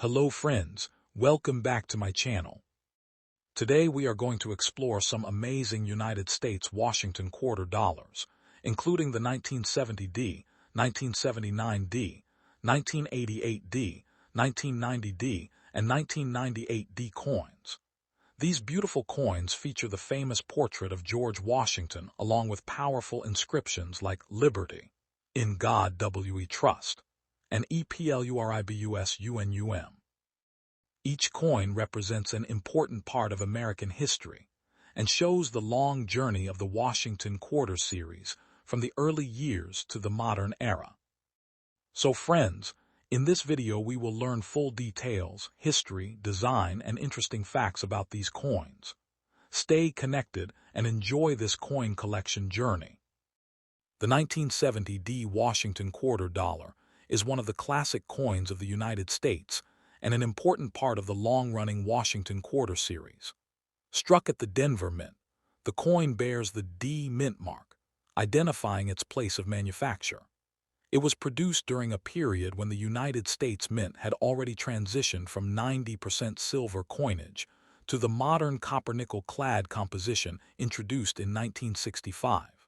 Hello friends, welcome back to my channel. Today we are going to explore some amazing United States Washington quarter dollars, including the 1970D, 1979D, 1988D, 1990D, and 1998D coins. These beautiful coins feature the famous portrait of George Washington along with powerful inscriptions like Liberty, In God We Trust, and Pluribus Unum. Each coin represents an important part of American history and shows the long journey of the Washington Quarter series from the early years to the modern era. So friends, in this video we will learn full details, history, design, and interesting facts about these coins. Stay connected and enjoy this coin collection journey. The 1970D Washington quarter dollar is one of the classic coins of the United States and an important part of the long-running Washington Quarter series. Struck at the Denver Mint, the coin bears the D mint mark, identifying its place of manufacture. It was produced during a period when the United States Mint had already transitioned from 90% silver coinage to the modern copper-nickel clad composition introduced in 1965.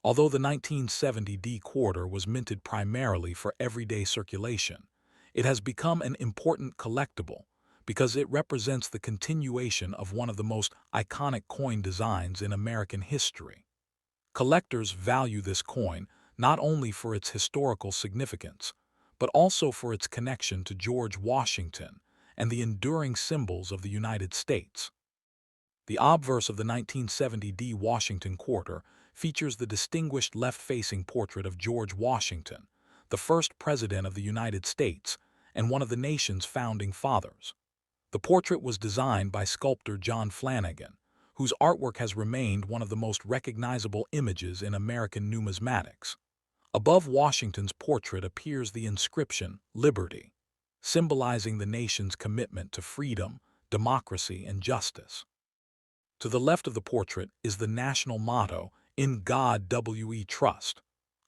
Although the 1970D quarter was minted primarily for everyday circulation, it has become an important collectible because it represents the continuation of one of the most iconic coin designs in American history. Collectors value this coin not only for its historical significance, but also for its connection to George Washington and the enduring symbols of the United States. The obverse of the 1970D Washington quarter features the distinguished left-facing portrait of George Washington, the first president of the United States and one of the nation's founding fathers. The portrait was designed by sculptor John Flanagan, whose artwork has remained one of the most recognizable images in American numismatics. Above Washington's portrait appears the inscription, Liberty, symbolizing the nation's commitment to freedom, democracy, and justice. To the left of the portrait is the national motto, In God We Trust,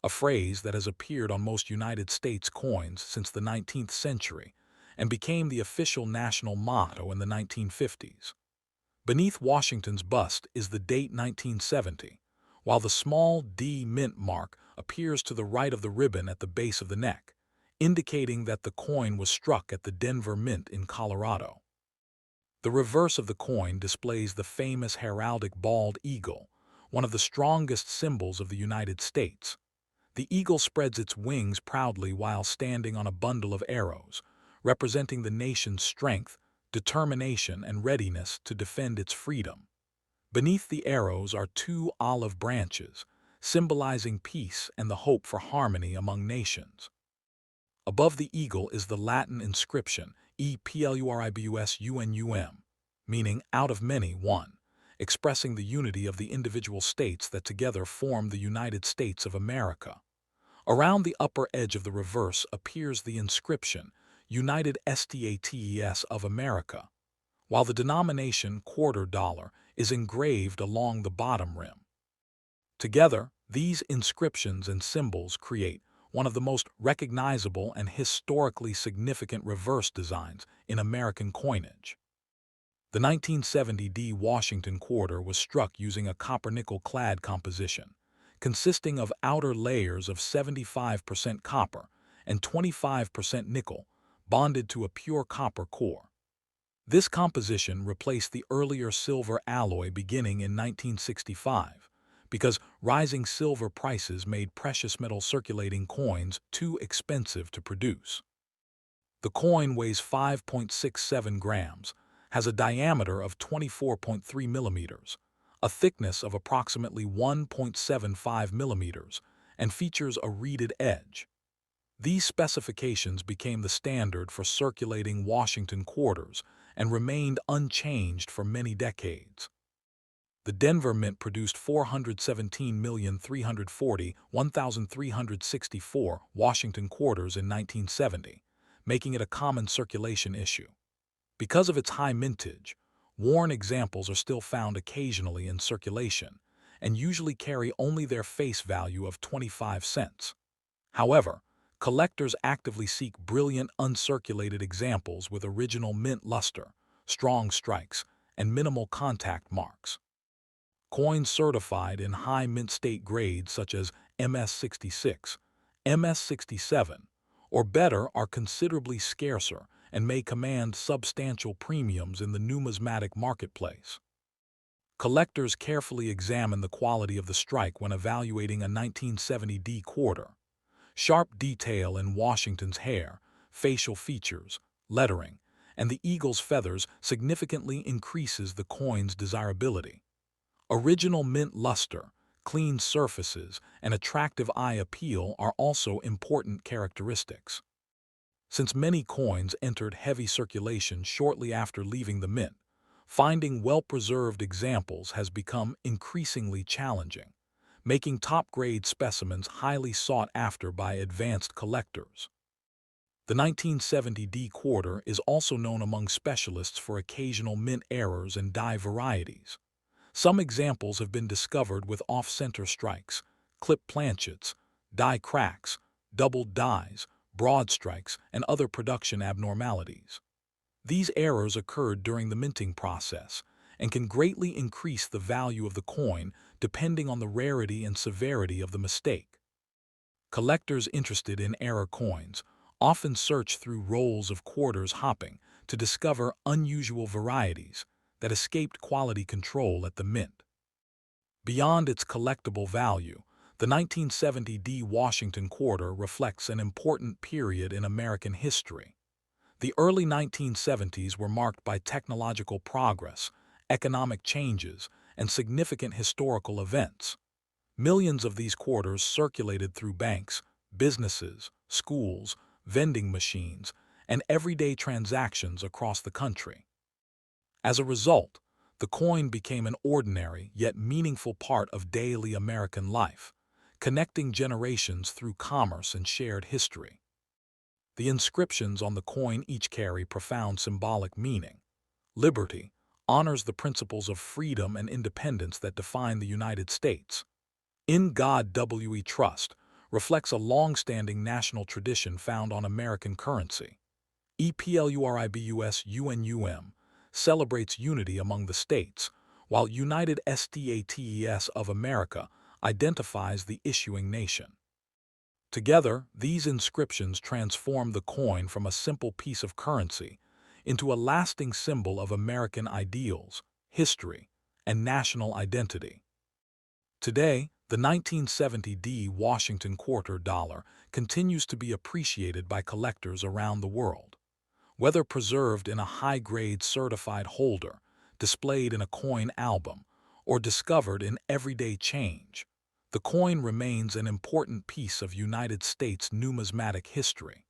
a phrase that has appeared on most United States coins since the 19th century and became the official national motto in the 1950s. Beneath Washington's bust is the date 1970, while the small D mint mark appears to the right of the ribbon at the base of the neck, indicating that the coin was struck at the Denver Mint in Colorado. The reverse of the coin displays the famous heraldic bald eagle, one of the strongest symbols of the United States. The eagle spreads its wings proudly while standing on a bundle of arrows, representing the nation's strength, determination, and readiness to defend its freedom. Beneath the arrows are two olive branches, symbolizing peace and the hope for harmony among nations. Above the eagle is the Latin inscription, E Pluribus Unum, meaning out of many, one, expressing the unity of the individual states that together form the United States of America. Around the upper edge of the reverse appears the inscription, United States of America, while the denomination quarter dollar is engraved along the bottom rim. Together, these inscriptions and symbols create one of the most recognizable and historically significant reverse designs in American coinage. The 1970D Washington quarter was struck using a copper-nickel clad composition, consisting of outer layers of 75% copper and 25% nickel, bonded to a pure copper core. This composition replaced the earlier silver alloy beginning in 1965, because rising silver prices made precious metal circulating coins too expensive to produce. The coin weighs 5.67 grams, has a diameter of 24.3 millimeters, a thickness of approximately 1.75 millimeters, and features a reeded edge. These specifications became the standard for circulating Washington quarters and remained unchanged for many decades. The Denver Mint produced 417,340,1364 Washington quarters in 1970, making it a common circulation issue. Because of its high mintage, worn examples are still found occasionally in circulation and usually carry only their face value of 25 cents. However, Collectors actively seek brilliant uncirculated examples with original mint luster, strong strikes, and minimal contact marks. Coins certified in high mint state grades such as MS-66, MS-67, or better are considerably scarcer and may command substantial premiums in the numismatic marketplace. Collectors carefully examine the quality of the strike when evaluating a 1970D quarter. Sharp detail in Washington's hair, facial features, lettering, and the eagle's feathers significantly increases the coin's desirability. Original mint luster, clean surfaces, and attractive eye appeal are also important characteristics. Since many coins entered heavy circulation shortly after leaving the mint, finding well-preserved examples has become increasingly challenging, making top-grade specimens highly sought after by advanced collectors. The 1970D quarter is also known among specialists for occasional mint errors and die varieties. Some examples have been discovered with off-center strikes, clip planchets, die cracks, doubled dies, broad strikes, and other production abnormalities. These errors occurred during the minting process and can greatly increase the value of the coin depending on the rarity and severity of the mistake. Collectors interested in error coins often search through rolls of quarters hopping to discover unusual varieties that escaped quality control at the mint. Beyond its collectible value, the 1970D Washington quarter reflects an important period in American history. The early 1970s were marked by technological progress, economic changes, and significant historical events. Millions of these quarters circulated through banks, businesses, schools, vending machines, and everyday transactions across the country. As a result, the coin became an ordinary yet meaningful part of daily American life, connecting generations through commerce and shared history. The inscriptions on the coin each carry profound symbolic meaning. Liberty honors the principles of freedom and independence that define the United States. In God We Trust reflects a long-standing national tradition found on American currency. Pluribus Unum celebrates unity among the states, while United States of America identifies the issuing nation. Together, these inscriptions transform the coin from a simple piece of currency into a lasting symbol of American ideals, history, and national identity. Today, the 1970D Washington quarter dollar continues to be appreciated by collectors around the world. Whether preserved in a high-grade certified holder, displayed in a coin album, or discovered in everyday change, the coin remains an important piece of United States numismatic history.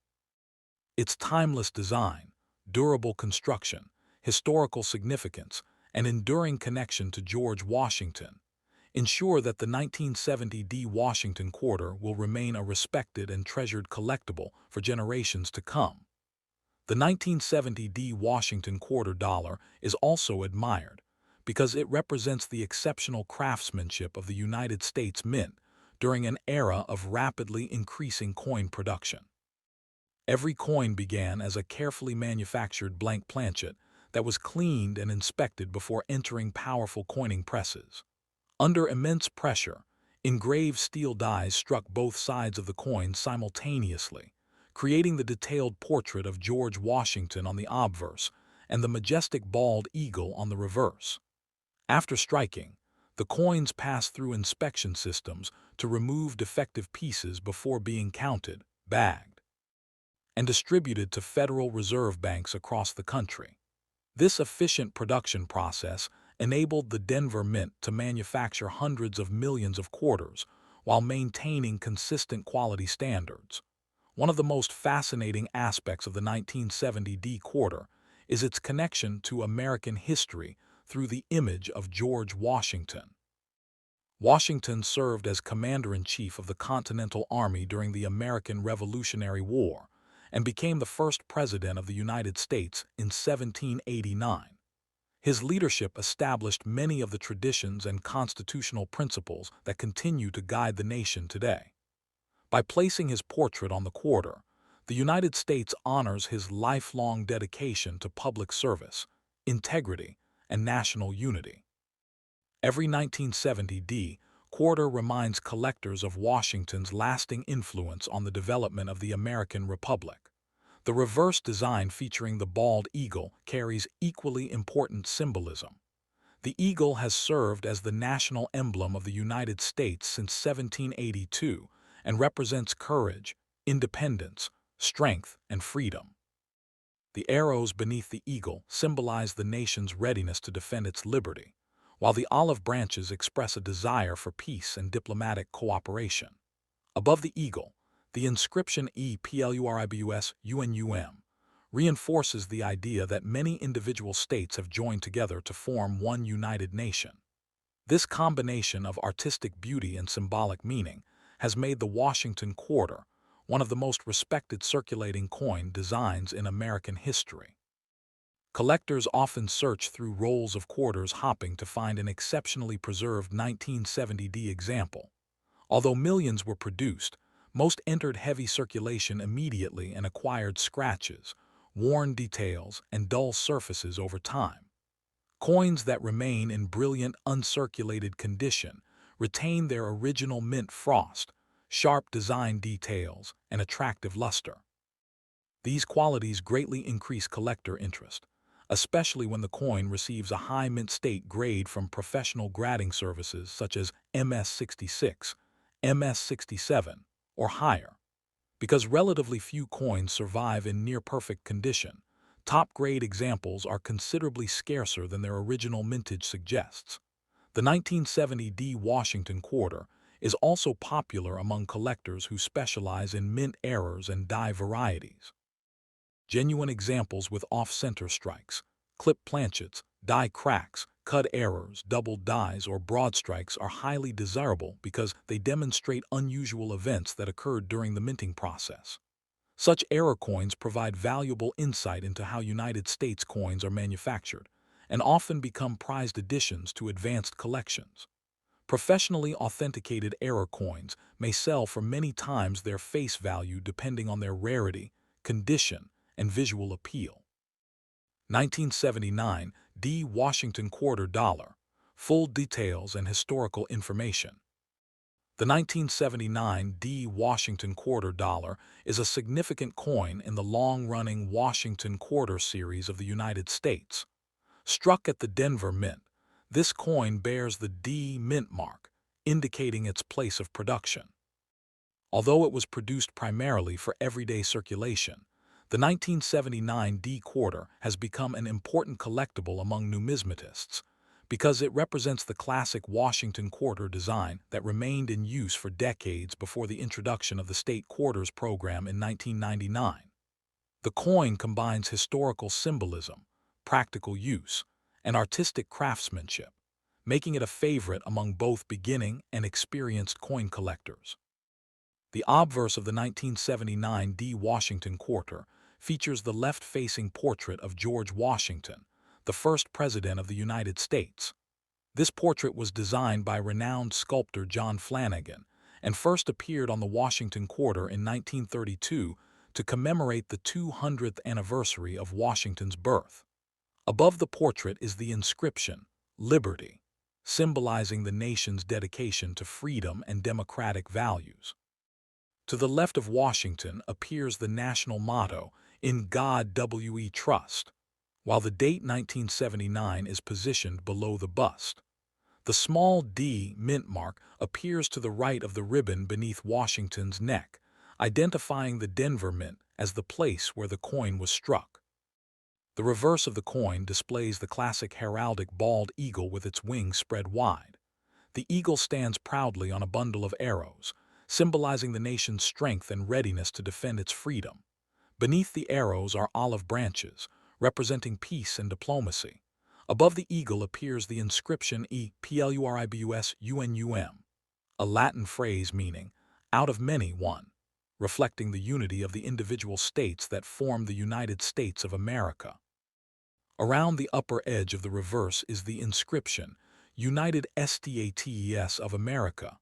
Its timeless design, durable construction, historical significance, and enduring connection to George Washington ensure that the 1970D Washington quarter will remain a respected and treasured collectible for generations to come. The 1970D Washington quarter dollar is also admired because it represents the exceptional craftsmanship of the United States Mint during an era of rapidly increasing coin production. Every coin began as a carefully manufactured blank planchet that was cleaned and inspected before entering powerful coining presses. Under immense pressure, engraved steel dies struck both sides of the coin simultaneously, creating the detailed portrait of George Washington on the obverse and the majestic bald eagle on the reverse. After striking, the coins pass through inspection systems to remove defective pieces before being counted, bagged, and distributed to Federal Reserve banks across the country. This efficient production process enabled the Denver Mint to manufacture hundreds of millions of quarters while maintaining consistent quality standards. One of the most fascinating aspects of the 1970D quarter is its connection to American history through the image of George Washington. Washington served as Commander-in-Chief of the Continental Army during the American Revolutionary War and became the first President of the United States in 1789. His leadership established many of the traditions and constitutional principles that continue to guide the nation today. By placing his portrait on the quarter, the United States honors his lifelong dedication to public service, integrity, and national unity. Every 1970 quarter reminds collectors of Washington's lasting influence on the development of the American Republic. The reverse design featuring the bald eagle carries equally important symbolism. The eagle has served as the national emblem of the United States since 1782 and represents courage, independence, strength, and freedom. The arrows beneath the eagle symbolize the nation's readiness to defend its liberty, while the olive branches express a desire for peace and diplomatic cooperation. Above the eagle, the inscription Pluribus Unum reinforces the idea that many individual states have joined together to form one united nation. This combination of artistic beauty and symbolic meaning has made the Washington Quarter one of the most respected circulating coin designs in American history. Collectors often search through rolls of quarters hopping to find an exceptionally preserved 1970 example. Although millions were produced, most entered heavy circulation immediately and acquired scratches, worn details, and dull surfaces over time. Coins that remain in brilliant, uncirculated condition retain their original mint frost, sharp design details, and attractive luster. These qualities greatly increase collector interest, especially when the coin receives a high mint state grade from professional grading services such as MS66, MS67, or higher. Because relatively few coins survive in near-perfect condition, top-grade examples are considerably scarcer than their original mintage suggests. The 1970 Washington Quarter is also popular among collectors who specialize in mint errors and die varieties. Genuine examples with off-center strikes, clip planchets, die cracks, cut errors, doubled dies, or broad strikes are highly desirable because they demonstrate unusual events that occurred during the minting process. Such error coins provide valuable insight into how United States coins are manufactured and often become prized additions to advanced collections. Professionally authenticated error coins may sell for many times their face value depending on their rarity, condition, and visual appeal. 1979 Washington Quarter Dollar. Full details and historical information. The 1979 Washington Quarter Dollar is a significant coin in the long-running Washington Quarter series of the United States. Struck at the Denver Mint, this coin bears the D mint mark, indicating its place of production. Although it was produced primarily for everyday circulation, the 1979 quarter has become an important collectible among numismatists because it represents the classic Washington quarter design that remained in use for decades before the introduction of the state quarters program in 1999. The coin combines historical symbolism, practical use, and artistic craftsmanship, making it a favorite among both beginning and experienced coin collectors. The obverse of the 1979 Washington Quarter features the left-facing portrait of George Washington, the first President of the United States. This portrait was designed by renowned sculptor John Flanagan and first appeared on the Washington Quarter in 1932 to commemorate the 200th anniversary of Washington's birth. Above the portrait is the inscription, Liberty, symbolizing the nation's dedication to freedom and democratic values. To the left of Washington appears the national motto, "In God We Trust," while the date 1979 is positioned below the bust. The small D mint mark appears to the right of the ribbon beneath Washington's neck, identifying the Denver Mint as the place where the coin was struck. The reverse of the coin displays the classic heraldic bald eagle with its wings spread wide. The eagle stands proudly on a bundle of arrows, symbolizing the nation's strength and readiness to defend its freedom. Beneath the arrows are olive branches, representing peace and diplomacy. Above the eagle appears the inscription Pluribus Unum, a Latin phrase meaning, "out of many, one," reflecting the unity of the individual states that form the United States of America. Around the upper edge of the reverse is the inscription, "United States of America,"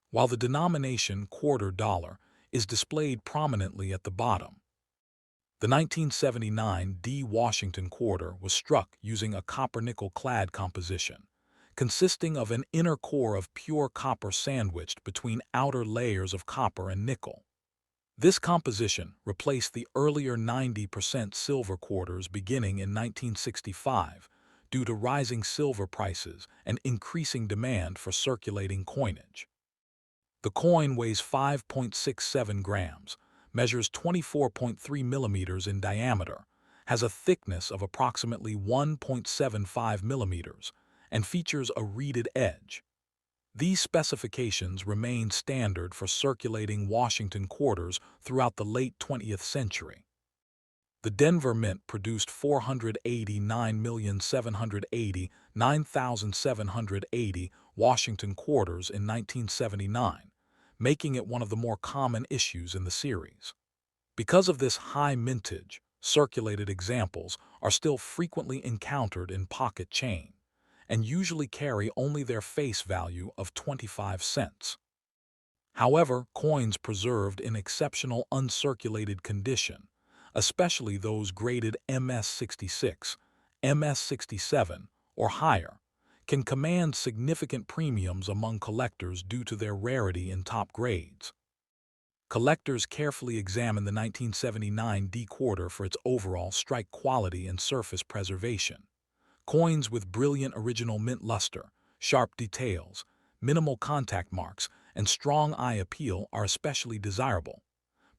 while the denomination quarter dollar is displayed prominently at the bottom. The 1979 D Washington quarter was struck using a copper-nickel clad composition, consisting of an inner core of pure copper sandwiched between outer layers of copper and nickel. This composition replaced the earlier 90% silver quarters beginning in 1965 due to rising silver prices and increasing demand for circulating coinage. The coin weighs 5.67 grams, measures 24.3 millimeters in diameter, has a thickness of approximately 1.75 millimeters, and features a reeded edge. These specifications remained standard for circulating Washington quarters throughout the late 20th century. The Denver Mint produced 489,789,780 Washington quarters in 1979, making it one of the more common issues in the series. Because of this high mintage, circulated examples are still frequently encountered in pocket chain, and usually carry only their face value of 25 cents. However, coins preserved in exceptional uncirculated condition, especially those graded MS-66, MS-67, or higher, can command significant premiums among collectors due to their rarity in top grades. Collectors carefully examine the 1979 D quarter for its overall strike quality and surface preservation. Coins with brilliant original mint luster, sharp details, minimal contact marks, and strong eye appeal are especially desirable.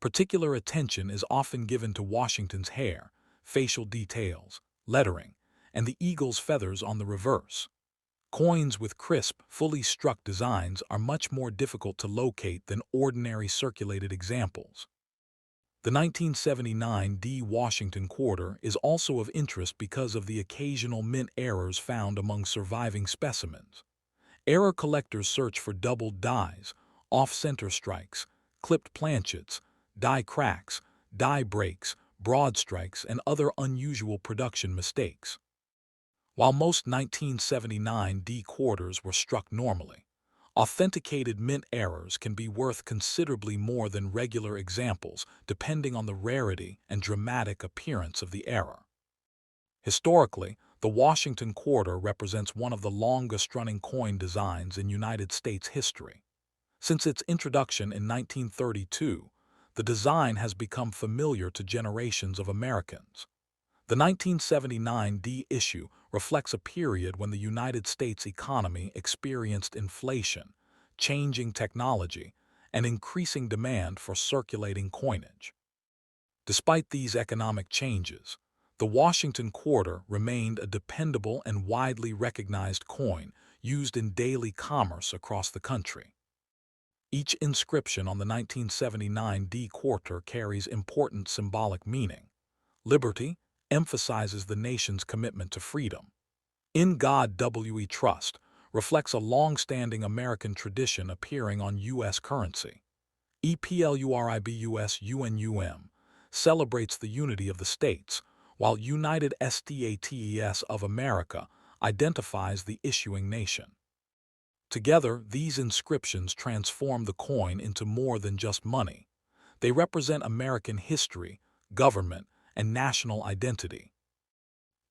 Particular attention is often given to Washington's hair, facial details, lettering, and the eagle's feathers on the reverse. Coins with crisp, fully struck designs are much more difficult to locate than ordinary circulated examples. The 1979 D Washington quarter is also of interest because of the occasional mint errors found among surviving specimens. Error collectors search for doubled dies, off-center strikes, clipped planchets, die cracks, die breaks, broad strikes, and other unusual production mistakes. While most 1979 D quarters were struck normally, authenticated mint errors can be worth considerably more than regular examples depending on the rarity and dramatic appearance of the error. Historically, the Washington quarter represents one of the longest-running coin designs in United States history. Since its introduction in 1932, the design has become familiar to generations of Americans. The 1979 D issue reflects a period when the United States economy experienced inflation, changing technology, and increasing demand for circulating coinage. Despite these economic changes, the Washington quarter remained a dependable and widely recognized coin used in daily commerce across the country. Each inscription on the 1979 D quarter carries important symbolic meaning. Liberty emphasizes the nation's commitment to freedom. In God We Trust reflects a long-standing American tradition appearing on U.S. currency. Pluribus Unum celebrates the unity of the states, while United States of America identifies the issuing nation. Together, these inscriptions transform the coin into more than just money. They represent American history, government, and national identity.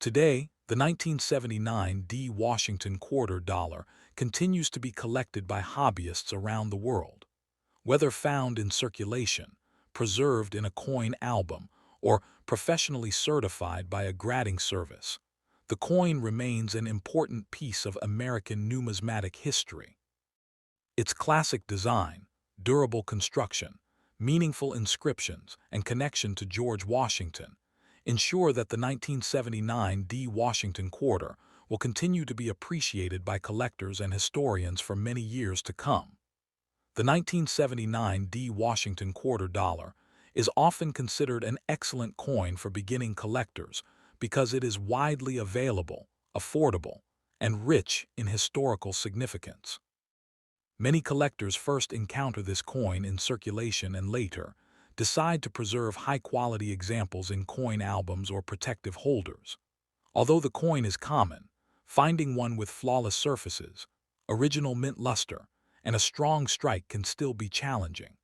Today, the 1979 D Washington quarter dollar continues to be collected by hobbyists around the world. Whether found in circulation, preserved in a coin album, or professionally certified by a grading service, the coin remains an important piece of American numismatic history. Its classic design, durable construction, meaningful inscriptions, and connection to George Washington ensure that the 1979 D Washington quarter will continue to be appreciated by collectors and historians for many years to come. The 1979 D Washington quarter dollar is often considered an excellent coin for beginning collectors because it is widely available, affordable, and rich in historical significance. Many collectors first encounter this coin in circulation and later decide to preserve high-quality examples in coin albums or protective holders. Although the coin is common, finding one with flawless surfaces, original mint luster, and a strong strike can still be challenging.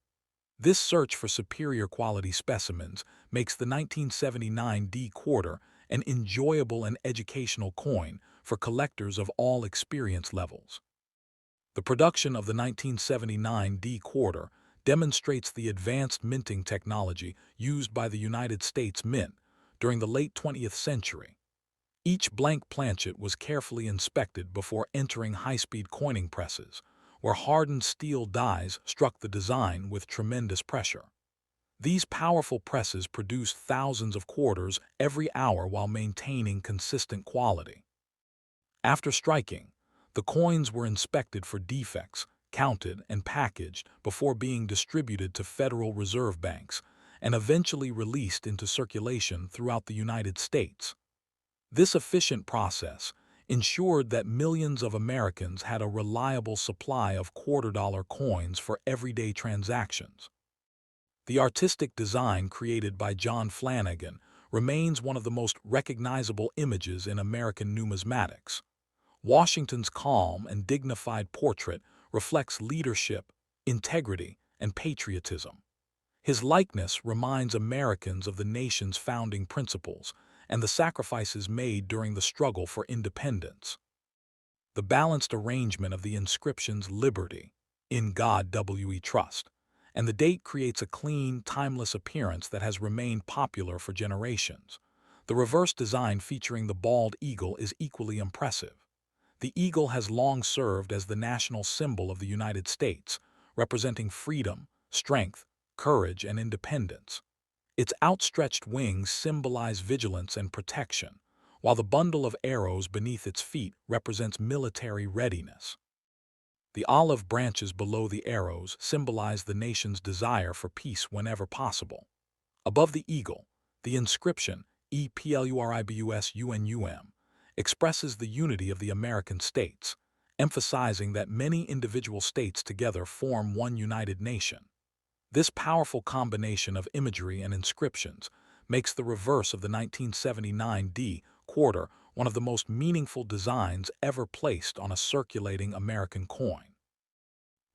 This search for superior quality specimens makes the 1979 D quarter an enjoyable and educational coin for collectors of all experience levels. The production of the 1979 D quarter demonstrates the advanced minting technology used by the United States Mint during the late 20th century. Each blank planchet was carefully inspected before entering high-speed coining presses, where hardened steel dies struck the design with tremendous pressure. These powerful presses produced thousands of quarters every hour while maintaining consistent quality. After striking, the coins were inspected for defects, counted, and packaged before being distributed to Federal Reserve banks and eventually released into circulation throughout the United States. This efficient process ensured that millions of Americans had a reliable supply of quarter-dollar coins for everyday transactions. The artistic design created by John Flanagan remains one of the most recognizable images in American numismatics. Washington's calm and dignified portrait reflects leadership, integrity, and patriotism. His likeness reminds Americans of the nation's founding principles and the sacrifices made during the struggle for independence. The balanced arrangement of the inscriptions "Liberty," "In God We Trust," and the date creates a clean, timeless appearance that has remained popular for generations. The reverse design featuring the bald eagle is equally impressive. The eagle has long served as the national symbol of the United States, representing freedom, strength, courage, and independence. Its outstretched wings symbolize vigilance and protection, while the bundle of arrows beneath its feet represents military readiness. The olive branches below the arrows symbolize the nation's desire for peace whenever possible. Above the eagle, the inscription "Pluribus Unum" expresses the unity of the American states, emphasizing that many individual states together form one united nation. This powerful combination of imagery and inscriptions makes the reverse of the 1979 D quarter one of the most meaningful designs ever placed on a circulating American coin.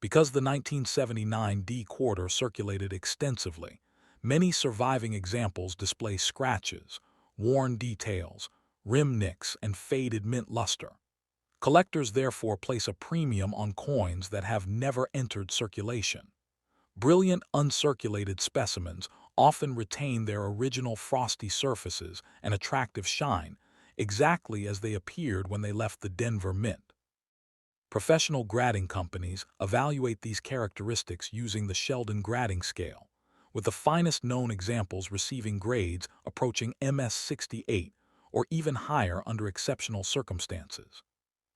Because the 1979 D quarter circulated extensively, many surviving examples display scratches, worn details, rim nicks, and faded mint luster. Collectors therefore place a premium on coins that have never entered circulation. Brilliant uncirculated specimens often retain their original frosty surfaces and attractive shine, exactly as they appeared when they left the Denver Mint. Professional grading companies evaluate these characteristics using the Sheldon grading scale, with the finest known examples receiving grades approaching MS-68 or even higher under exceptional circumstances.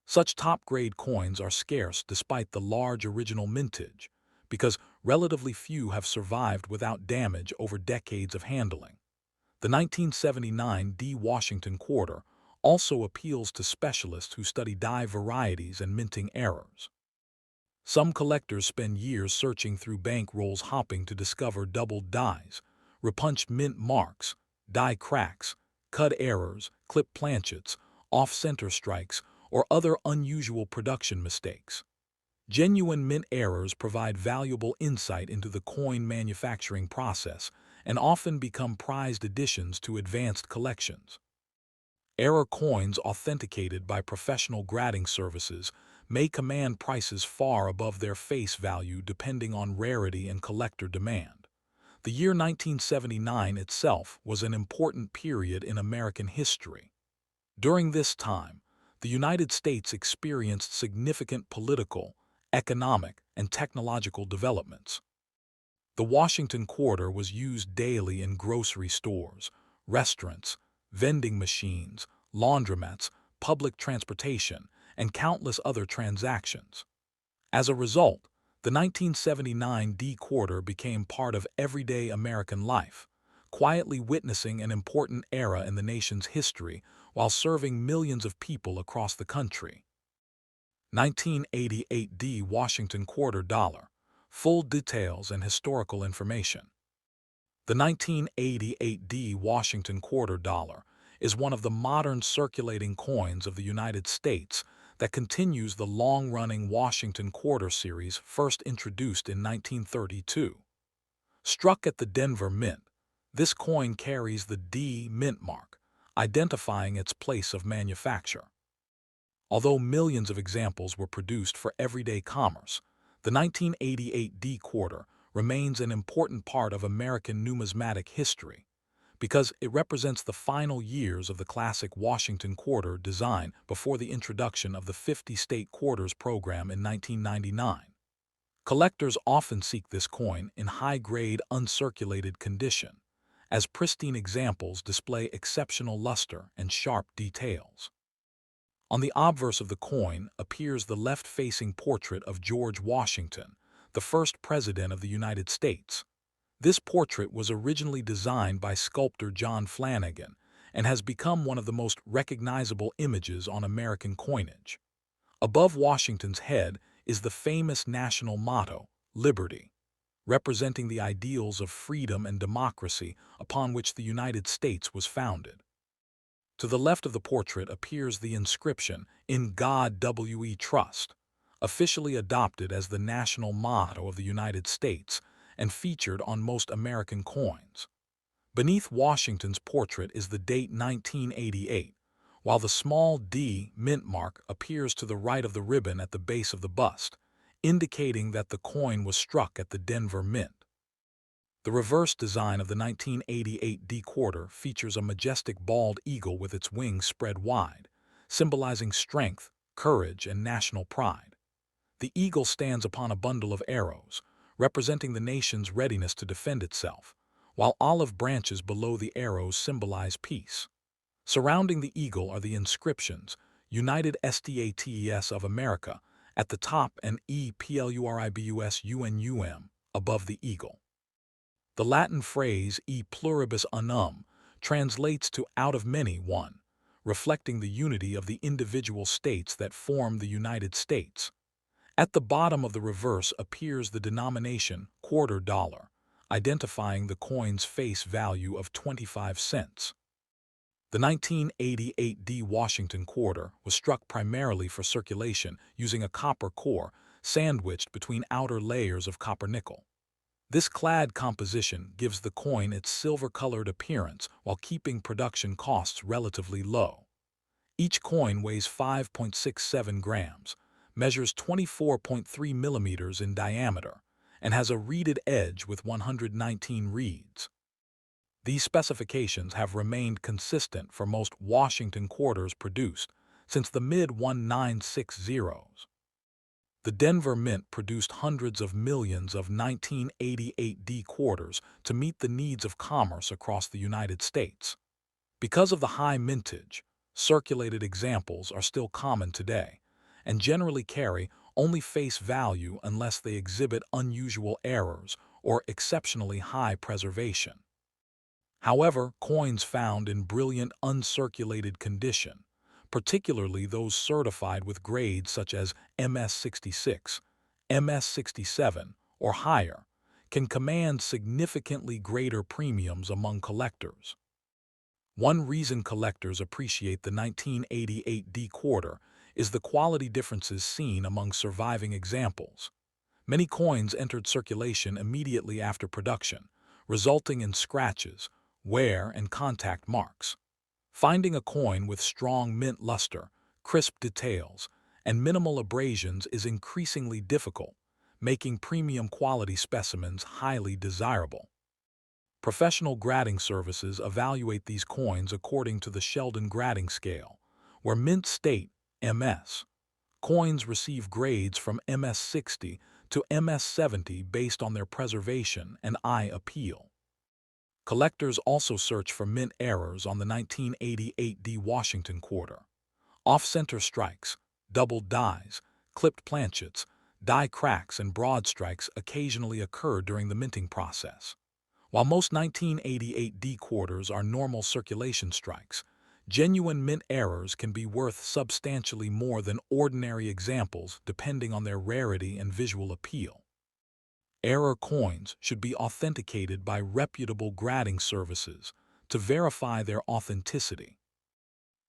Such top-grade coins are scarce despite the large original mintage, because relatively few have survived without damage over decades of handling. The 1979 D Washington quarter also appeals to specialists who study die varieties and minting errors. Some collectors spend years searching through bank rolls hopping to discover doubled dies, repunched mint marks, die cracks, cut errors, clipped planchets, off-center strikes, or other unusual production mistakes. Genuine mint errors provide valuable insight into the coin manufacturing process and often become prized additions to advanced collections. Error coins authenticated by professional grading services may command prices far above their face value depending on rarity and collector demand. The year 1979 itself was an important period in American history. During this time, the United States experienced significant political, economic, and technological developments. The Washington quarter was used daily in grocery stores, restaurants, vending machines, laundromats, public transportation, and countless other transactions. As a result, the 1979 D quarter became part of everyday American life, quietly witnessing an important era in the nation's history while serving millions of people across the country. 1988 D Washington quarter dollar. Full details and historical information. The 1988 D Washington quarter dollar is one of the modern circulating coins of the United States that continues the long-running Washington quarter series first introduced in 1932. Struck at the Denver Mint, this coin carries the D mint mark, identifying its place of manufacture. Although millions of examples were produced for everyday commerce, the 1988 D quarter remains an important part of American numismatic history because it represents the final years of the classic Washington quarter design before the introduction of the 50-state quarters program in 1999. Collectors often seek this coin in high-grade uncirculated condition, as pristine examples display exceptional luster and sharp details. On the obverse of the coin appears the left-facing portrait of George Washington, the first President of the United States. This portrait was originally designed by sculptor John Flanagan and has become one of the most recognizable images on American coinage. Above Washington's head is the famous national motto, Liberty, representing the ideals of freedom and democracy upon which the United States was founded. To the left of the portrait appears the inscription, "In God We Trust," officially adopted as the national motto of the United States and featured on most American coins. Beneath Washington's portrait is the date 1988, while the small D mint mark appears to the right of the ribbon at the base of the bust, indicating that the coin was struck at the Denver Mint. The reverse design of the 1988 D quarter features a majestic bald eagle with its wings spread wide, symbolizing strength, courage, and national pride. The eagle stands upon a bundle of arrows, representing the nation's readiness to defend itself, while olive branches below the arrows symbolize peace. Surrounding the eagle are the inscriptions, United States of America, at the top, and E Pluribus Unum above the eagle. The Latin phrase E Pluribus Unum translates to out of many one, reflecting the unity of the individual states that form the United States. At the bottom of the reverse appears the denomination quarter dollar, identifying the coin's face value of 25 cents. The 1988 D Washington quarter was struck primarily for circulation using a copper core sandwiched between outer layers of copper nickel. This clad composition gives the coin its silver-colored appearance while keeping production costs relatively low. Each coin weighs 5.67 grams, measures 24.3 millimeters in diameter, and has a reeded edge with 119 reeds. These specifications have remained consistent for most Washington quarters produced since the mid-1960s. The Denver Mint produced hundreds of millions of 1988 D quarters to meet the needs of commerce across the United States. Because of the high mintage, circulated examples are still common today and generally carry only face value unless they exhibit unusual errors or exceptionally high preservation. However, coins found in brilliant uncirculated condition, particularly those certified with grades such as MS66, MS67, or higher, can command significantly greater premiums among collectors. One reason collectors appreciate the 1988 D quarter is the quality differences seen among surviving examples. Many coins entered circulation immediately after production, resulting in scratches, wear, and contact marks. Finding a coin with strong mint luster, crisp details, and minimal abrasions is increasingly difficult, making premium quality specimens highly desirable. Professional grading services evaluate these coins according to the Sheldon grading scale, where mint state, MS, coins receive grades from MS60 to MS70 based on their preservation and eye appeal. Collectors also search for mint errors on the 1988 D Washington quarter. Off-center strikes, doubled dies, clipped planchets, die cracks, and broad strikes occasionally occur during the minting process. While most 1988 D quarters are normal circulation strikes, genuine mint errors can be worth substantially more than ordinary examples depending on their rarity and visual appeal. Error coins should be authenticated by reputable grading services to verify their authenticity.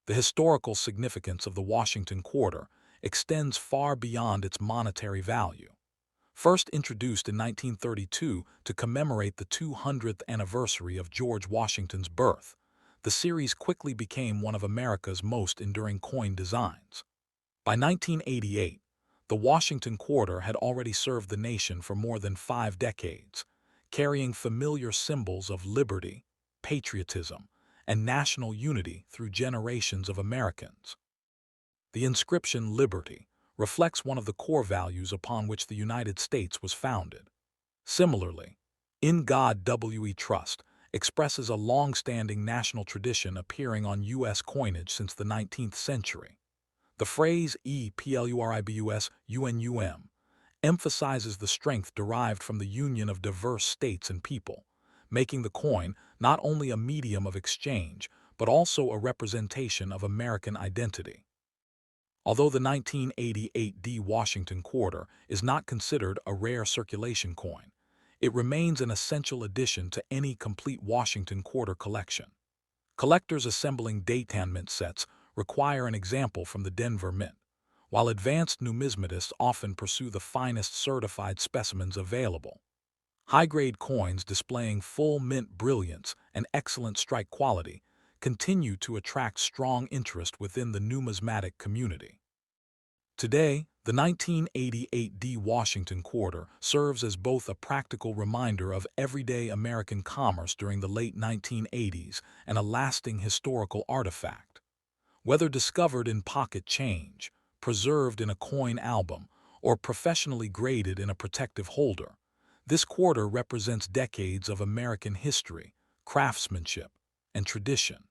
The historical significance of the Washington quarter extends far beyond its monetary value. First introduced in 1932 to commemorate the 200th anniversary of George Washington's birth, the series quickly became one of America's most enduring coin designs. By 1988, the Washington Quarter had already served the nation for more than 5 decades, carrying familiar symbols of liberty, patriotism, and national unity through generations of Americans. The inscription "Liberty" reflects one of the core values upon which the United States was founded. Similarly, "In God We Trust" expresses a long-standing national tradition appearing on U.S. coinage since the 19th century. The phrase "Pluribus Unum" emphasizes the strength derived from the union of diverse states and people, making the coin not only a medium of exchange but also a representation of American identity. Although the 1988 D Washington Quarter is not considered a rare circulation coin, it remains an essential addition to any complete Washington Quarter collection. Collectors assembling daytime mint sets require an example from the Denver Mint, while advanced numismatists often pursue the finest certified specimens available. High-grade coins displaying full mint brilliance and excellent strike quality continue to attract strong interest within the numismatic community. Today, the 1988 D Washington Quarter serves as both a practical reminder of everyday American commerce during the late 1980s and a lasting historical artifact. Whether discovered in pocket change, preserved in a coin album, or professionally graded in a protective holder, this quarter represents decades of American history, craftsmanship, and tradition.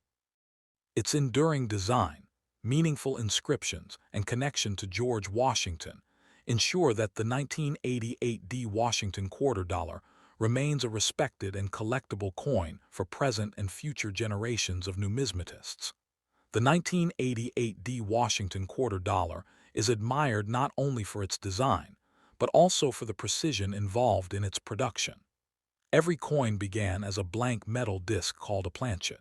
Its enduring design, meaningful inscriptions, and connection to George Washington ensure that the 1988 D Washington Quarter Dollar remains a respected and collectible coin for present and future generations of numismatists. The 1988 D Washington Quarter Dollar is admired not only for its design, but also for the precision involved in its production. Every coin began as a blank metal disc called a planchet.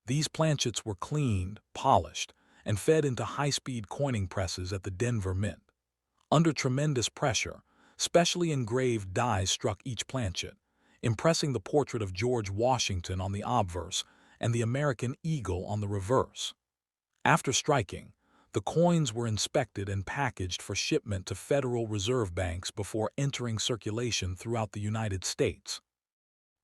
These planchets were cleaned, polished, and fed into high-speed coining presses at the Denver Mint. Under tremendous pressure, specially engraved dies struck each planchet, impressing the portrait of George Washington on the obverse and the American eagle on the reverse. After striking, the coins were inspected and packaged for shipment to Federal Reserve banks before entering circulation throughout the United States.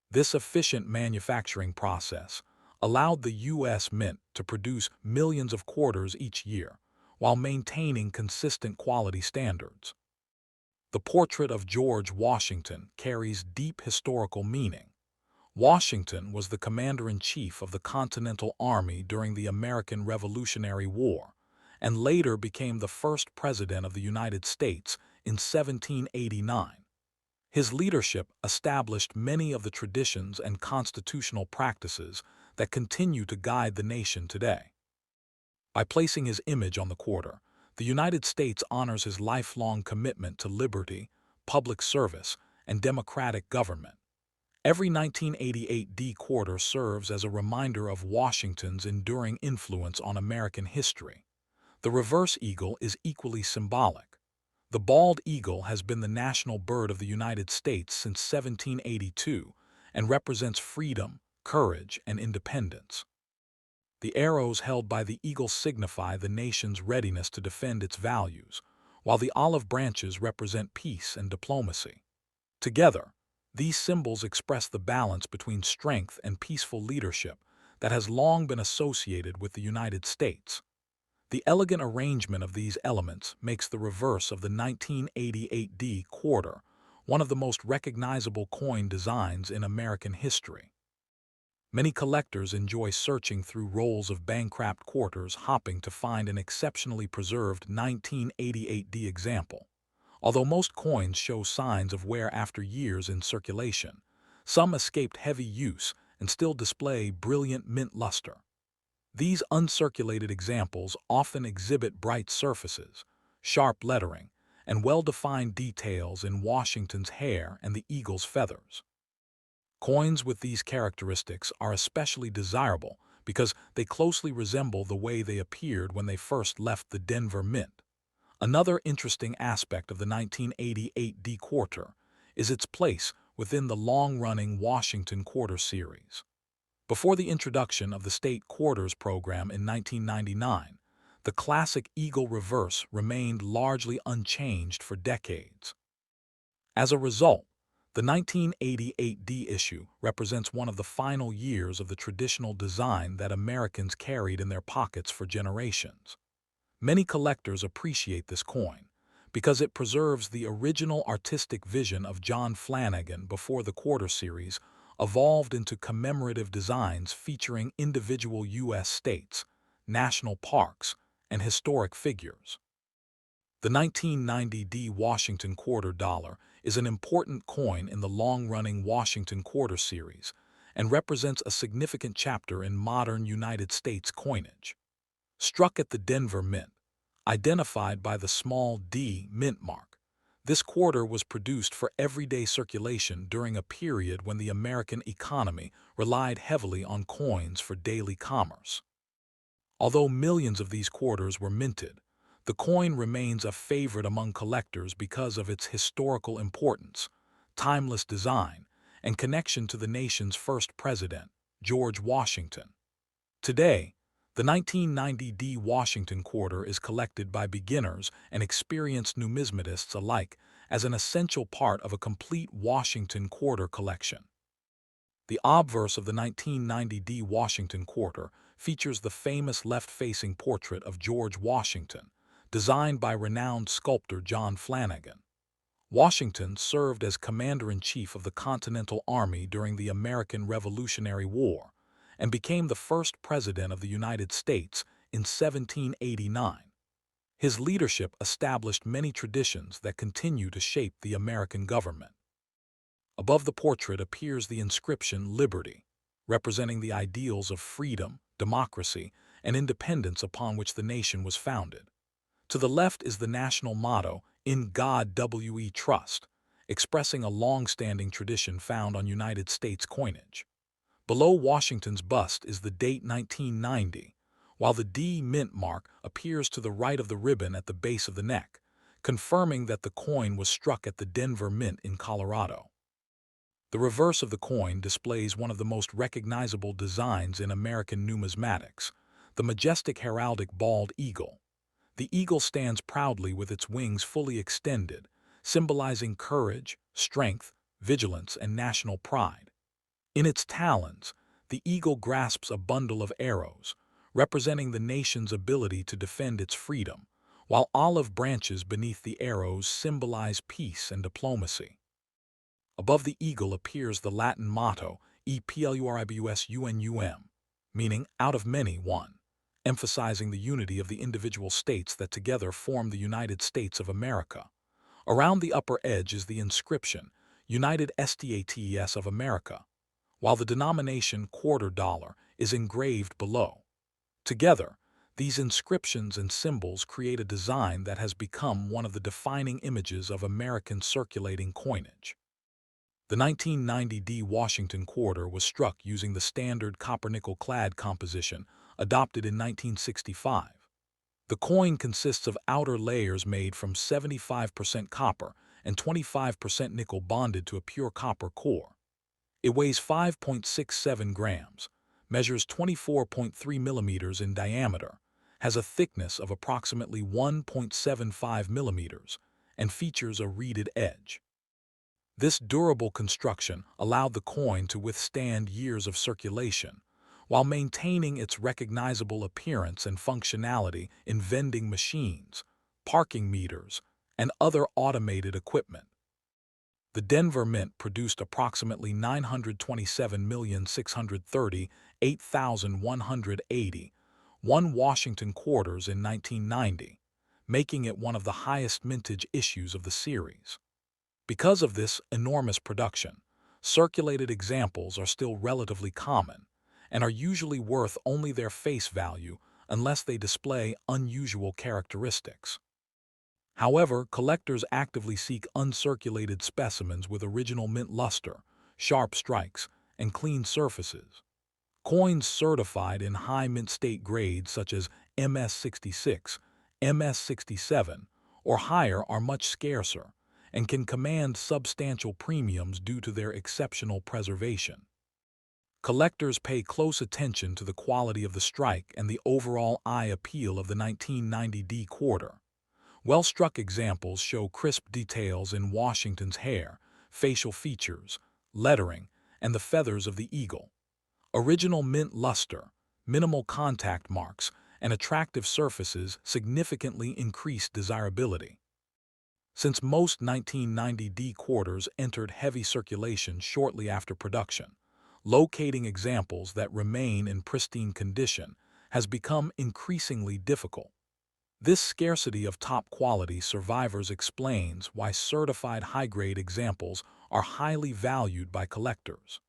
This efficient manufacturing process allowed the U.S. Mint to produce millions of quarters each year, while maintaining consistent quality standards. The portrait of George Washington carries deep historical meaning. Washington was the commander-in-chief of the Continental Army during the American Revolutionary War, and later became the first president of the United States in 1789. His leadership established many of the traditions and constitutional practices that continue to guide the nation today. By placing his image on the quarter, the United States honors his lifelong commitment to liberty, public service, and democratic government. Every 1988 D quarter serves as a reminder of Washington's enduring influence on American history. The reverse eagle is equally symbolic. The bald eagle has been the national bird of the United States since 1782 and represents freedom, courage, and independence. The arrows held by the eagle signify the nation's readiness to defend its values, while the olive branches represent peace and diplomacy. Together, these symbols express the balance between strength and peaceful leadership that has long been associated with the United States. The elegant arrangement of these elements makes the reverse of the 1988 D quarter one of the most recognizable coin designs in American history. Many collectors enjoy searching through rolls of bankrupt quarters hoping to find an exceptionally preserved 1988 D example. Although most coins show signs of wear after years in circulation, some escaped heavy use and still display brilliant mint luster. These uncirculated examples often exhibit bright surfaces, sharp lettering, and well-defined details in Washington's hair and the eagle's feathers. Coins with these characteristics are especially desirable because they closely resemble the way they appeared when they first left the Denver Mint. Another interesting aspect of the 1988 D quarter is its place within the long-running Washington Quarter series. Before the introduction of the state quarters program in 1999, the classic eagle reverse remained largely unchanged for decades. As a result, the 1988 D issue represents one of the final years of the traditional design that Americans carried in their pockets for generations. Many collectors appreciate this coin because it preserves the original artistic vision of John Flanagan before the quarter series evolved into commemorative designs featuring individual U.S. states, national parks, and historic figures. The 1990 D Washington Quarter Dollar is an important coin in the long-running Washington Quarter series and represents a significant chapter in modern United States coinage. Struck at the Denver Mint, identified by the small d mint mark, this quarter was produced for everyday circulation during a period when the American economy relied heavily on coins for daily commerce. Although millions of these quarters were minted, the coin remains a favorite among collectors because of its historical importance, timeless design, and connection to the nation's first president, George Washington. Today, the 1990 D Washington Quarter is collected by beginners and experienced numismatists alike as an essential part of a complete Washington Quarter collection. The obverse of the 1990 D Washington Quarter features the famous left-facing portrait of George Washington, designed by renowned sculptor John Flanagan. Washington served as Commander-in-Chief of the Continental Army during the American Revolutionary War and became the first President of the United States in 1789. His leadership established many traditions that continue to shape the American government. Above the portrait appears the inscription Liberty, representing the ideals of freedom, democracy, and independence upon which the nation was founded. To the left is the national motto, "In God We Trust," expressing a long-standing tradition found on United States coinage. Below Washington's bust is the date 1990, while the D mint mark appears to the right of the ribbon at the base of the neck, confirming that the coin was struck at the Denver Mint in Colorado. The reverse of the coin displays one of the most recognizable designs in American numismatics, the majestic heraldic bald eagle. The eagle stands proudly with its wings fully extended, symbolizing courage, strength, vigilance, and national pride. In its talons, the eagle grasps a bundle of arrows, representing the nation's ability to defend its freedom, while olive branches beneath the arrows symbolize peace and diplomacy. Above the eagle appears the Latin motto, E Pluribus Unum, meaning out of many, one, emphasizing the unity of the individual states that together form the United States of America. Around the upper edge is the inscription, United States of America, while the denomination quarter dollar is engraved below. Together, these inscriptions and symbols create a design that has become one of the defining images of American circulating coinage. The 1990 D Washington Quarter was struck using the standard copper-nickel clad composition adopted in 1965. The coin consists of outer layers made from 75% copper and 25% nickel bonded to a pure copper core. It weighs 5.67 grams, measures 24.3 millimeters in diameter, has a thickness of approximately 1.75 millimeters, and features a reeded edge. This durable construction allowed the coin to withstand years of circulation, while maintaining its recognizable appearance and functionality in vending machines, parking meters, and other automated equipment. The Denver Mint produced approximately 927,638,180 Washington quarters in 1990, making it one of the highest mintage issues of the series. Because of this enormous production, circulated examples are still relatively common and are usually worth only their face value unless they display unusual characteristics. However, collectors actively seek uncirculated specimens with original mint luster, sharp strikes, and clean surfaces. Coins certified in high mint state grades such as MS66, MS67, or higher are much scarcer and can command substantial premiums due to their exceptional preservation. Collectors pay close attention to the quality of the strike and the overall eye appeal of the 1990 D quarter. Well-struck examples show crisp details in Washington's hair, facial features, lettering, and the feathers of the eagle. Original mint luster, minimal contact marks, and attractive surfaces significantly increase desirability. Since most 1990 D quarters entered heavy circulation shortly after production, locating examples that remain in pristine condition has become increasingly difficult. This scarcity of top-quality survivors explains why certified high-grade examples are highly valued by collectors.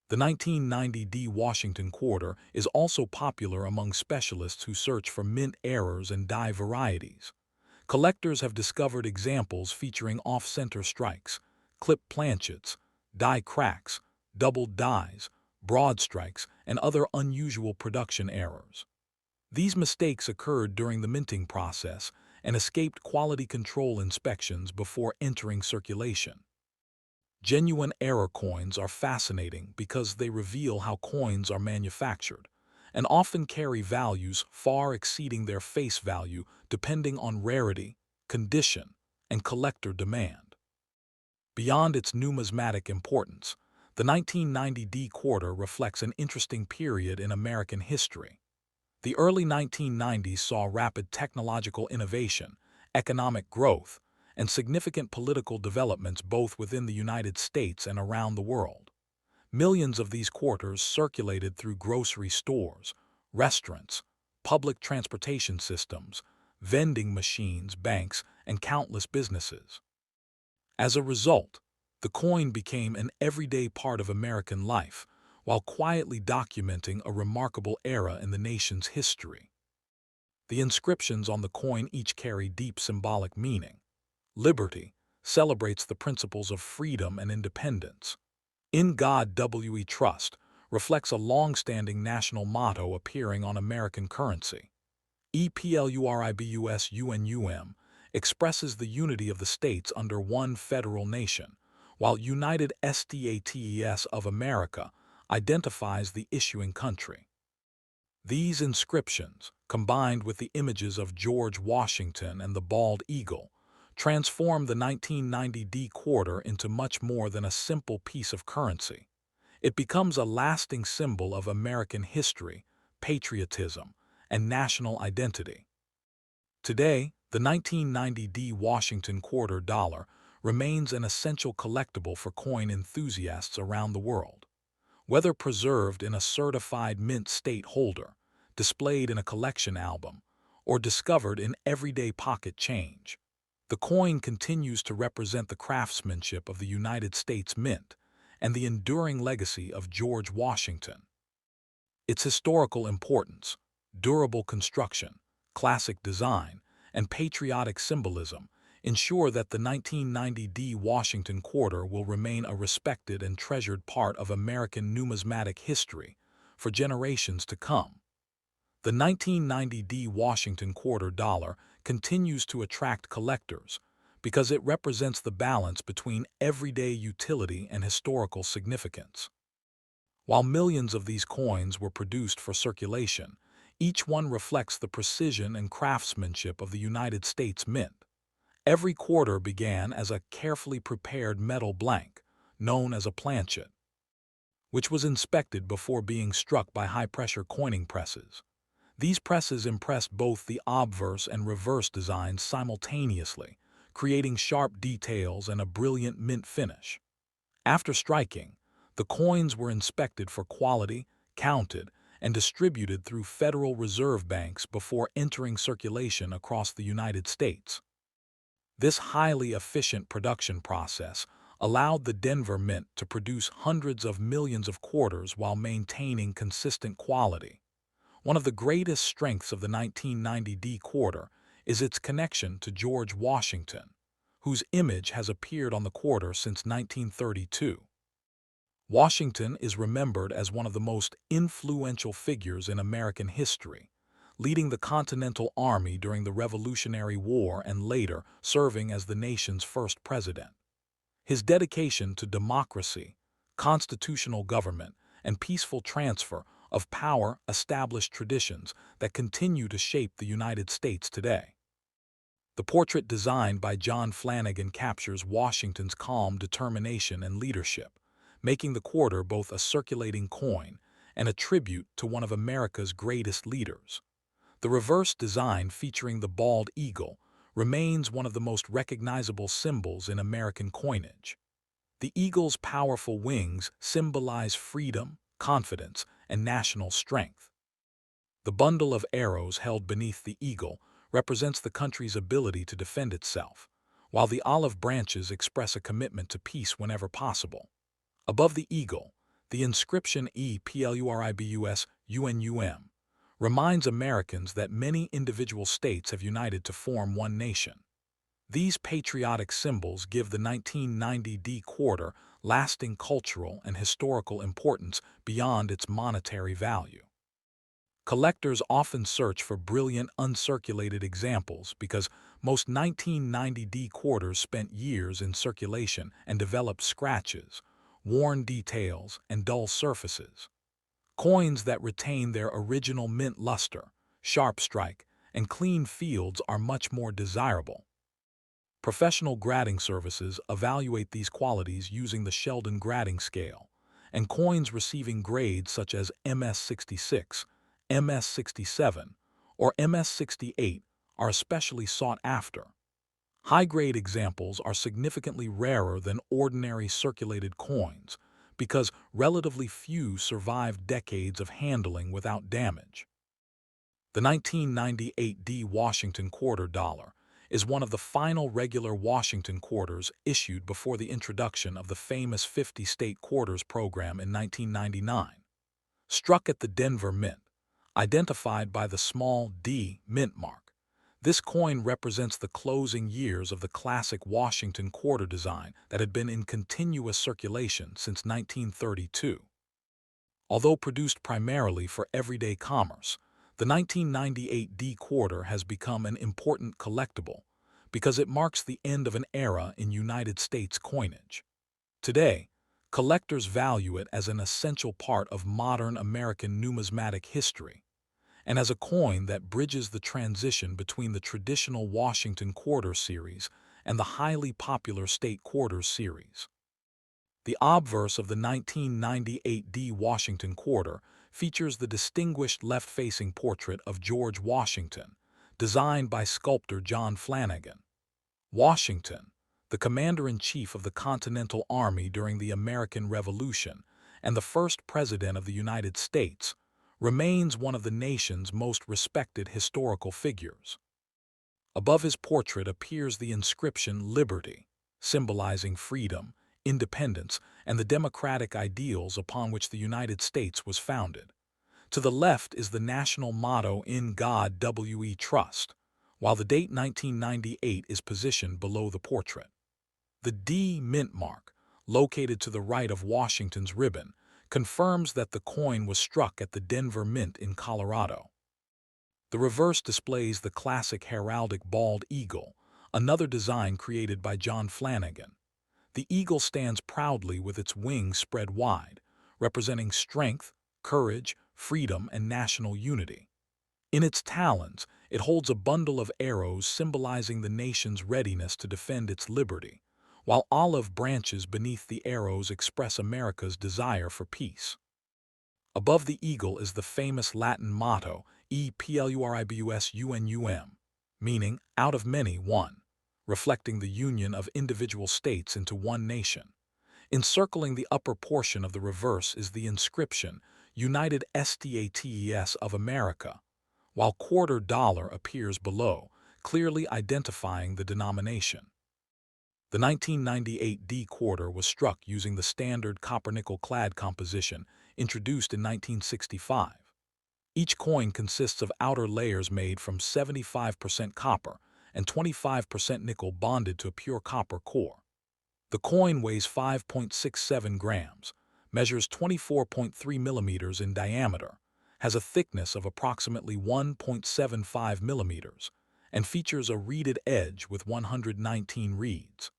The 1990 D Washington quarter is also popular among specialists who search for mint errors and die varieties. Collectors have discovered examples featuring off-center strikes, clipped planchets, die cracks, doubled dies, broad strikes, and other unusual production errors. These mistakes occurred during the minting process and escaped quality control inspections before entering circulation. Genuine error coins are fascinating because they reveal how coins are manufactured, and often carry values far exceeding their face value depending on rarity, condition, and collector demand. Beyond its numismatic importance, the 1990 D quarter reflects an interesting period in American history. The early 1990s saw rapid technological innovation, economic growth, and significant political developments both within the United States and around the world. Millions of these quarters circulated through grocery stores, restaurants, public transportation systems, vending machines, banks, and countless businesses. As a result, the coin became an everyday part of American life, while quietly documenting a remarkable era in the nation's history. The inscriptions on the coin each carry deep symbolic meaning. Liberty celebrates the principles of freedom and independence. In God We Trust reflects a long-standing national motto appearing on American currency. Pluribus Unum expresses the unity of the states under one federal nation, while United States of America identifies the issuing country. These inscriptions, combined with the images of George Washington and the bald eagle, transform the 1990 D quarter into much more than a simple piece of currency. It becomes a lasting symbol of American history, patriotism, and national identity. Today, the 1990 D Washington quarter dollar remains an essential collectible for coin enthusiasts around the world. Whether preserved in a certified mint state holder, displayed in a collection album, or discovered in everyday pocket change, the coin continues to represent the craftsmanship of the United States Mint and the enduring legacy of George Washington. Its historical importance, durable construction, classic design, and patriotic symbolism ensure that the 1990 D Washington quarter will remain a respected and treasured part of American numismatic history for generations to come. The 1990 D Washington quarter dollar continues to attract collectors because it represents the balance between everyday utility and historical significance. While millions of these coins were produced for circulation, each one reflects the precision and craftsmanship of the United States Mint. Every quarter began as a carefully prepared metal blank, known as a planchet, which was inspected before being struck by high-pressure coining presses. These presses impressed both the obverse and reverse designs simultaneously, creating sharp details and a brilliant mint finish. After striking, the coins were inspected for quality, counted, and distributed through Federal Reserve banks before entering circulation across the United States. This highly efficient production process allowed the Denver Mint to produce hundreds of millions of quarters while maintaining consistent quality. One of the greatest strengths of the 1990 D quarter is its connection to George Washington, whose image has appeared on the quarter since 1932. Washington is remembered as one of the most influential figures in American history, leading the Continental Army during the Revolutionary War and later serving as the nation's first president. His dedication to democracy, constitutional government, and peaceful transfer of power established traditions that continue to shape the United States today. The portrait designed by John Flanagan captures Washington's calm determination and leadership, making the quarter both a circulating coin and a tribute to one of America's greatest leaders. The reverse design featuring the bald eagle remains one of the most recognizable symbols in American coinage. The eagle's powerful wings symbolize freedom, confidence, and national strength. The bundle of arrows held beneath the eagle represents the country's ability to defend itself, while the olive branches express a commitment to peace whenever possible. Above the eagle, the inscription Pluribus Unum reminds Americans that many individual states have united to form one nation. These patriotic symbols give the 1990 D quarter lasting cultural and historical importance beyond its monetary value. Collectors often search for brilliant uncirculated examples because most 1990 D quarters spent years in circulation and developed scratches, worn details, and dull surfaces. Coins that retain their original mint luster, sharp strike, and clean fields are much more desirable. Professional grading services evaluate these qualities using the Sheldon grading scale, and coins receiving grades such as MS66, MS67, or MS68 are especially sought after. High-grade examples are significantly rarer than ordinary circulated coins because relatively few survive decades of handling without damage. The 1998 D Washington quarter dollar is one of the final regular Washington quarters issued before the introduction of the famous 50-state quarters program in 1999. Struck at the Denver Mint, identified by the small D mint mark, this coin represents the closing years of the classic Washington quarter design that had been in continuous circulation since 1932. Although produced primarily for everyday commerce, the 1998 D quarter has become an important collectible because it marks the end of an era in United States coinage. Today, collectors value it as an essential part of modern American numismatic history, and as a coin that bridges the transition between the traditional Washington quarter series and the highly popular state quarters series. The obverse of the 1998 D Washington quarter features the distinguished left-facing portrait of George Washington, designed by sculptor John Flanagan. Washington, the commander-in-chief of the Continental Army during the American Revolution and the first president of the United States, remains one of the nation's most respected historical figures. Above his portrait appears the inscription Liberty, symbolizing freedom, independence, and the democratic ideals upon which the United States was founded. To the left is the national motto In God We Trust, while the date 1998 is positioned below the portrait. The D mint mark, located to the right of Washington's ribbon, confirms that the coin was struck at the Denver Mint in Colorado. The reverse displays the classic heraldic bald eagle, another design created by John Flanagan. The eagle stands proudly with its wings spread wide, representing strength, courage, freedom, and national unity. In its talons, it holds a bundle of arrows symbolizing the nation's readiness to defend its liberty, while olive branches beneath the arrows express America's desire for peace. Above the eagle is the famous Latin motto E Pluribus Unum, meaning out of many one, reflecting the union of individual states into one nation. Encircling the upper portion of the reverse is the inscription United States of America, while quarter dollar appears below, clearly identifying the denomination. The 1998 D quarter was struck using the standard copper-nickel clad composition introduced in 1965. Each coin consists of outer layers made from 75% copper and 25% nickel bonded to a pure copper core. The coin weighs 5.67 grams, measures 24.3 millimeters in diameter, has a thickness of approximately 1.75 millimeters and features a reeded edge with 119 reeds.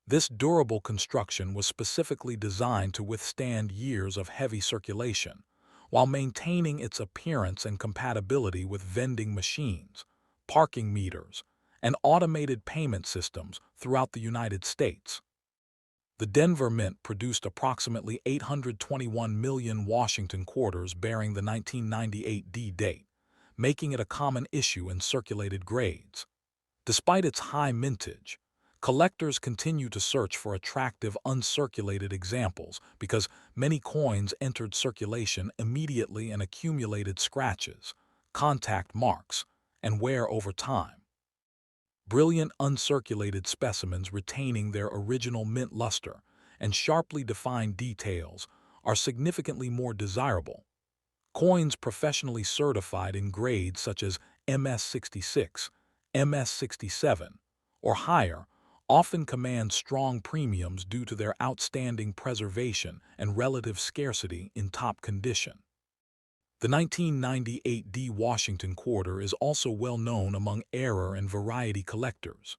This durable construction was specifically designed to withstand years of heavy circulation, while maintaining its appearance and compatibility with vending machines, parking meters, and automated payment systems throughout the United States. The Denver Mint produced approximately 821 million Washington quarters bearing the 1998 D date, making it a common issue in circulated grades. Despite its high mintage, collectors continue to search for attractive uncirculated examples because many coins entered circulation immediately and accumulated scratches, contact marks, and wear over time. Brilliant uncirculated specimens retaining their original mint luster and sharply defined details are significantly more desirable. Coins professionally certified in grades such as MS66, MS67, or higher often command strong premiums due to their outstanding preservation and relative scarcity in top condition. The 1998 D Washington quarter is also well known among error and variety collectors.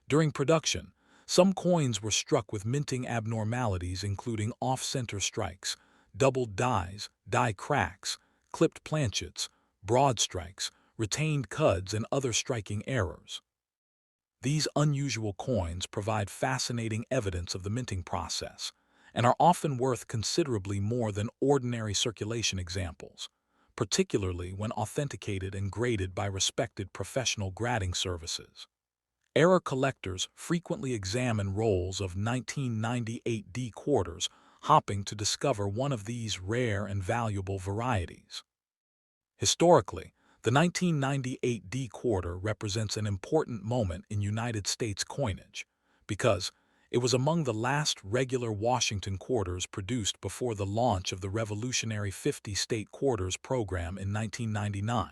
During production, some coins were struck with minting abnormalities including off-center strikes, doubled dies, die cracks, clipped planchets, broad strikes, retained cuds, and other striking errors. These unusual coins provide fascinating evidence of the minting process and are often worth considerably more than ordinary circulation examples, particularly when authenticated and graded by respected professional grading services. Error collectors frequently examine rolls of 1998 D quarters, hoping to discover one of these rare and valuable varieties. Historically, the 1998 D quarter represents an important moment in United States coinage because it was among the last regular Washington quarters produced before the launch of the revolutionary 50-state quarters program in 1999.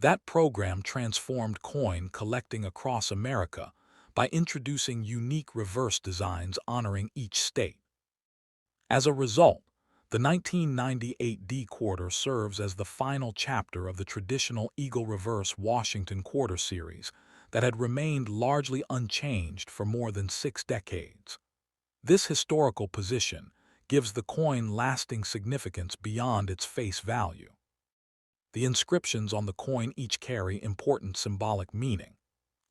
That program transformed coin collecting across America by introducing unique reverse designs honoring each state. As a result, the 1998 D quarter serves as the final chapter of the traditional Eagle Reverse Washington quarter series that had remained largely unchanged for more than 6 decades. This historical position gives the coin lasting significance beyond its face value. The inscriptions on the coin each carry important symbolic meaning.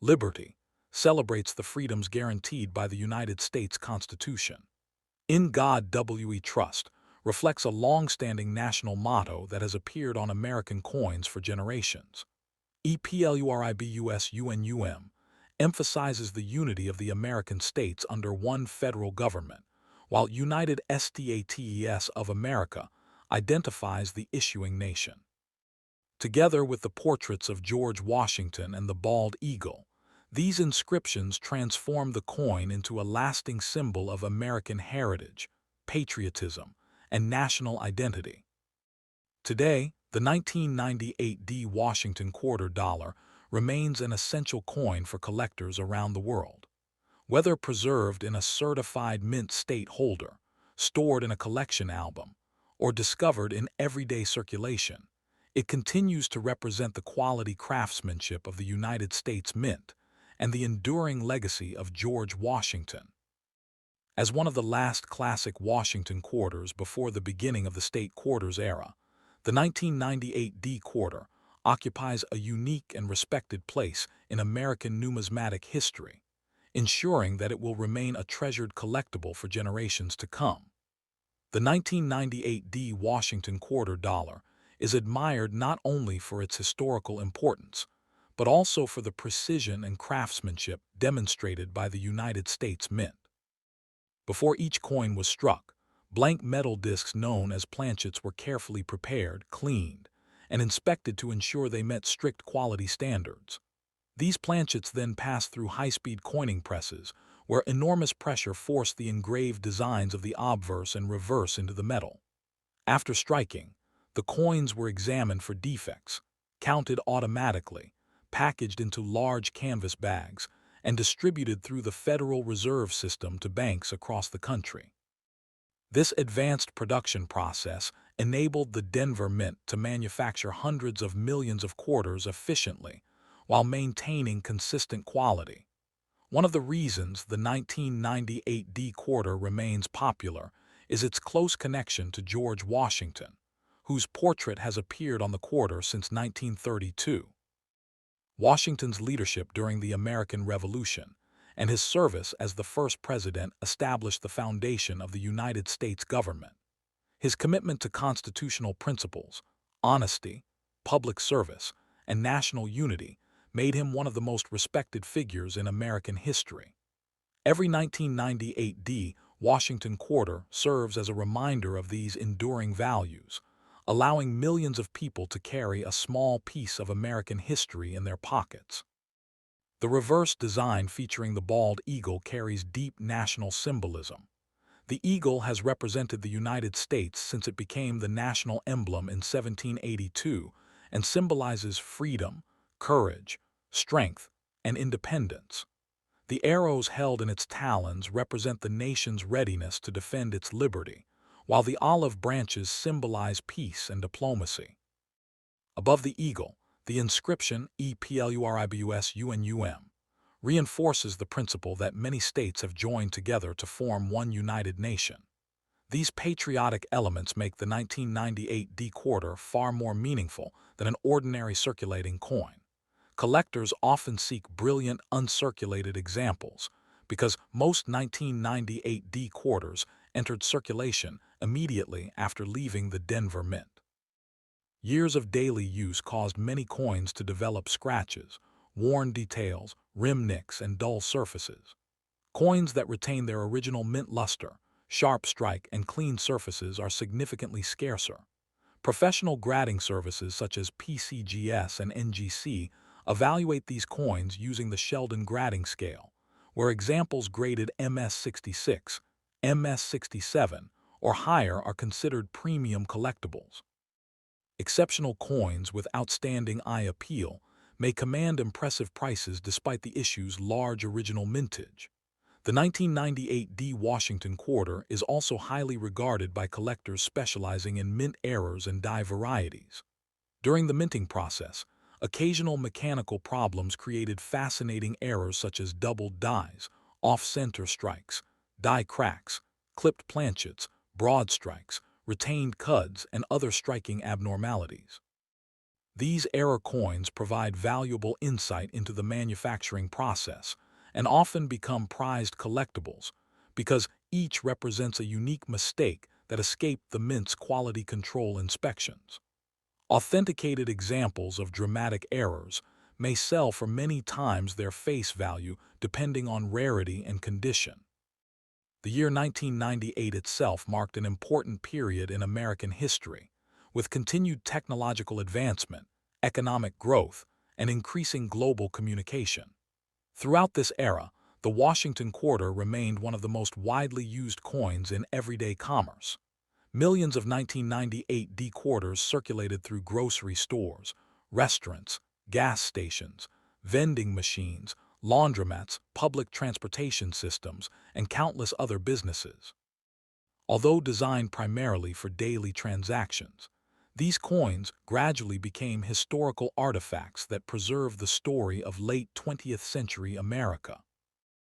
Liberty celebrates the freedoms guaranteed by the United States Constitution. In God We Trust reflects a long-standing national motto that has appeared on American coins for generations. Pluribus Unum emphasizes the unity of the American states under one federal government, while United States of America identifies the issuing nation. Together with the portraits of George Washington and the bald eagle, these inscriptions transform the coin into a lasting symbol of American heritage, patriotism, and national identity. Today, the 1998 D Washington quarter dollar remains an essential coin for collectors around the world. Whether preserved in a certified mint state holder, stored in a collection album, or discovered in everyday circulation, it continues to represent the quality craftsmanship of the United States Mint and the enduring legacy of George Washington. As one of the last classic Washington quarters before the beginning of the state quarters era, the 1998 D quarter occupies a unique and respected place in American numismatic history, ensuring that it will remain a treasured collectible for generations to come. The 1998 D Washington quarter dollar is admired not only for its historical importance, but also for the precision and craftsmanship demonstrated by the United States Mint. Before each coin was struck, blank metal discs known as planchets were carefully prepared, cleaned, and inspected to ensure they met strict quality standards. These planchets then passed through high-speed coining presses, where enormous pressure forced the engraved designs of the obverse and reverse into the metal. After striking, the coins were examined for defects, counted automatically, packaged into large canvas bags, and distributed through the Federal Reserve System to banks across the country. This advanced production process enabled the Denver Mint to manufacture hundreds of millions of quarters efficiently while maintaining consistent quality. One of the reasons the 1998 D quarter remains popular is its close connection to George Washington, whose portrait has appeared on the quarter since 1932. Washington's leadership during the American Revolution and his service as the first president established the foundation of the United States government. His commitment to constitutional principles, honesty, public service, and national unity made him one of the most respected figures in American history. Every 1998 D Washington quarter serves as a reminder of these enduring values, allowing millions of people to carry a small piece of American history in their pockets. The reverse design featuring the bald eagle carries deep national symbolism. The eagle has represented the United States since it became the national emblem in 1782 and symbolizes freedom, courage, strength, and independence. The arrows held in its talons represent the nation's readiness to defend its liberty, while the olive branches symbolize peace and diplomacy. Above the eagle, the inscription Pluribus Unum reinforces the principle that many states have joined together to form one united nation. These patriotic elements make the 1998 D quarter far more meaningful than an ordinary circulating coin. Collectors often seek brilliant uncirculated examples because most 1998 D quarters entered circulation immediately after leaving the Denver Mint. Years of daily use caused many coins to develop scratches, worn details, rim nicks, and dull surfaces. Coins that retain their original mint luster, sharp strike, and clean surfaces are significantly scarcer. Professional grading services such as PCGS and NGC evaluate these coins using the Sheldon grading scale, where examples graded MS66, MS67, or higher are considered premium collectibles. Exceptional coins with outstanding eye appeal may command impressive prices despite the issue's large original mintage. The 1998 D Washington quarter is also highly regarded by collectors specializing in mint errors and die varieties. During the minting process, occasional mechanical problems created fascinating errors such as doubled dies, off-center strikes, die cracks, clipped planchets, broad strikes, retained cuds, and other striking abnormalities. These error coins provide valuable insight into the manufacturing process and often become prized collectibles because each represents a unique mistake that escaped the mint's quality control inspections. Authenticated examples of dramatic errors may sell for many times their face value depending on rarity and condition. The year 1998 itself marked an important period in American history, with continued technological advancement, economic growth, and increasing global communication. Throughout this era, the Washington quarter remained one of the most widely used coins in everyday commerce. Millions of 1998 D quarters circulated through grocery stores, restaurants, gas stations, vending machines, laundromats, public transportation systems, and countless other businesses. Although designed primarily for daily transactions, these coins gradually became historical artifacts that preserve the story of late 20th century America.